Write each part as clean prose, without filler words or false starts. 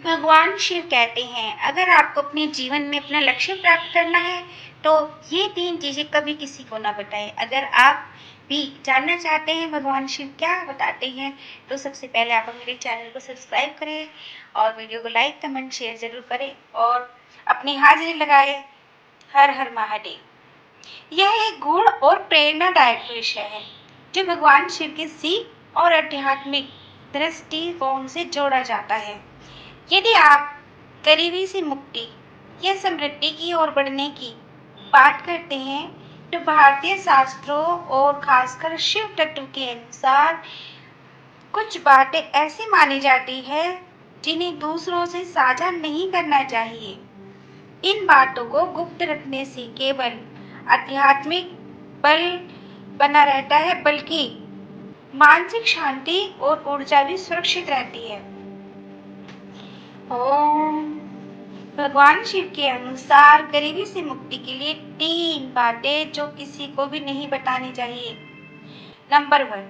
भगवान शिव कहते हैं अगर आपको अपने जीवन में अपना लक्ष्य प्राप्त करना है तो ये 3 चीजें कभी किसी को ना बताएं। अगर आप भी जानना चाहते हैं भगवान शिव क्या बताते हैं तो सबसे पहले आप मेरे चैनल को सब्सक्राइब करें और वीडियो को लाइक कमेंट शेयर जरूर करें और अपनी हाजिरी लगाए। हर हर महादेव। यह एक गूढ़ और प्रेरणादायक विषय है जो भगवान शिव के सीख और आध्यात्मिक दृष्टिकोण से जोड़ा जाता है। यदि आप गरीबी से मुक्ति या समृद्धि की ओर बढ़ने की बात करते हैं तो भारतीय शास्त्रों और खासकर शिव तत्व के अनुसार कुछ बातें ऐसी मानी जाती है जिन्हें दूसरों से साझा नहीं करना चाहिए। इन बातों को गुप्त रखने से केवल आध्यात्मिक बल बना रहता है बल्कि मानसिक शांति और ऊर्जा भी सुरक्षित रहती है। ओम। भगवान शिव के अनुसार गरीबी से मुक्ति के लिए 3 बातें जो किसी को भी नहीं बतानी चाहिए। नंबर 1,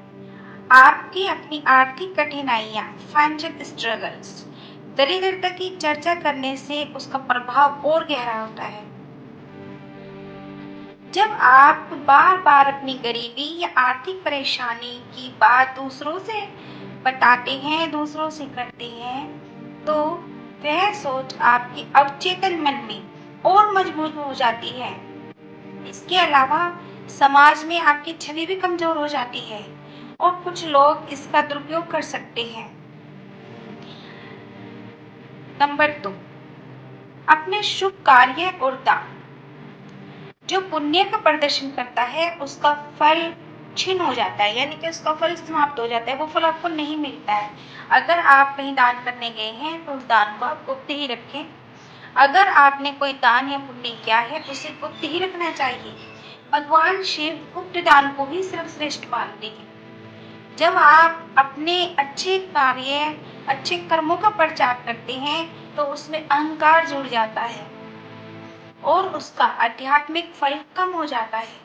आपकी अपनी आर्थिक कठिनाइयां, फाइनेंशियल स्ट्रगल्स। दरिद्रता की चर्चा करने से उसका प्रभाव और गहरा होता है। जब आप बार बार अपनी गरीबी या आर्थिक परेशानी की बात दूसरों से बताते हैं, दूसरों से करते हैं, तो वह सोच आपके अवचेतन मन में और मजबूत हो जाती है। इसके अलावा समाज में आपकी छवि भी कमजोर हो जाती है और कुछ लोग इसका दुरुपयोग कर सकते हैं। नंबर 2, अपने शुभ कार्य और दान। जो पुण्य का प्रदर्शन करता है उसका फल क्षीण हो जाता है, यानी कि उसका फल समाप्त हो जाता है, वो फल आपको नहीं मिलता है। अगर आप कहीं दान करने गए हैं तो उस दान को आप गुप्त ही रखें। अगर आपने कोई दान या पुण्य किया है तो उसे गुप्त ही रखना चाहिए। भगवान शिव गुप्त दान को ही सर्वश्रेष्ठ मानते हैं। जब आप अपने अच्छे कार्य, अच्छे कर्मों का प्रचार करते हैं तो उसमें अहंकार जुड़ जाता है और उसका आध्यात्मिक फल कम हो जाता है।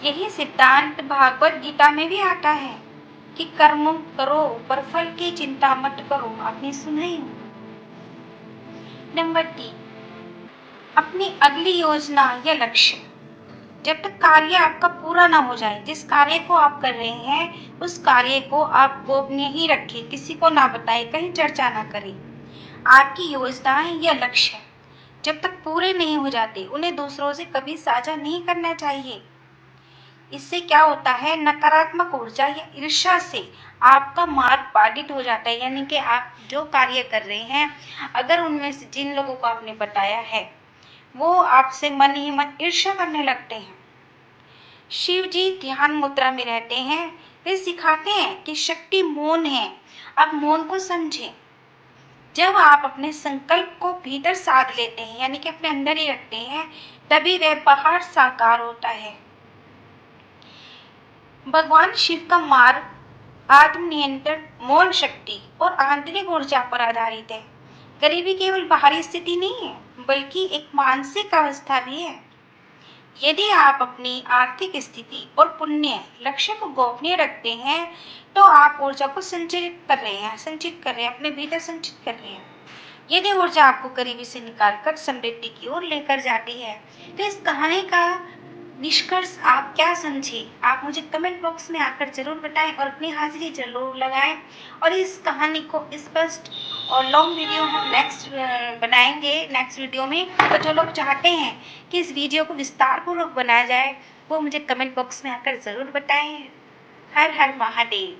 यही सिद्धांत भागवत गीता में भी आता है कि कर्म करो पर फल की चिंता मत करो। आपने सुना ही होगा। नंबर 3, अपनी अगली योजना या लक्ष्य। जब तक कार्य आपका पूरा ना हो जाए, जिस कार्य को आप कर रहे हैं उस कार्य को आप गोपनीय ही रखें, किसी को ना बताएं, कहीं चर्चा ना करें। आपकी योजनाएं या लक्ष्य जब तक पूरे नहीं हो जाते उन्हें दूसरों से कभी साझा नहीं करना चाहिए। इससे क्या होता है, नकारात्मक ऊर्जा या ईर्ष्या से आपका मार्ग बाधित हो जाता है, यानी कि आप जो कार्य कर रहे हैं अगर उनमें से जिन लोगों को आपने बताया है वो आपसे मन ही मन ईर्ष्या करने लगते हैं। शिव जी ध्यान मुद्रा में रहते हैं। वे सिखाते हैं कि शक्ति मौन है, आप मौन को समझें। जब आप अपने संकल्प को भीतर साध लेते हैं, यानी कि अपने अंदर ही रखते हैं, तभी वह बाहर साकार होता है। भगवान शिव का मार्ग आत्मनियंत्रण, मौन शक्ति और आंतरिक ऊर्जा पर आधारित है। गरीबी केवल बाहरी स्थिति नहीं है बल्कि एक मानसिक अवस्था भी है। यदि आप अपनी आर्थिक स्थिति और पुण्य लक्ष्य को गोपनीय रखते हैं तो आप ऊर्जा को संचित कर रहे हैं, अपने भीतर संचित कर रहे हैं। यदि ऊर्जा आपको गरीबी से निकालकर समृद्धि की ओर लेकर जाती है तो इस कहानी का निष्कर्ष आप क्या समझे, आप मुझे कमेंट बॉक्स में आकर जरूर बताएं और अपनी हाजिरी जरूर लगाएं। और इस कहानी को स्पष्ट और लॉन्ग वीडियो हम नेक्स्ट बनाएंगे नेक्स्ट वीडियो में। तो जो लोग चाहते हैं कि इस वीडियो को विस्तार पूर्वक बनाया जाए वो मुझे कमेंट बॉक्स में आकर जरूर बताएं। हर हर महादेव।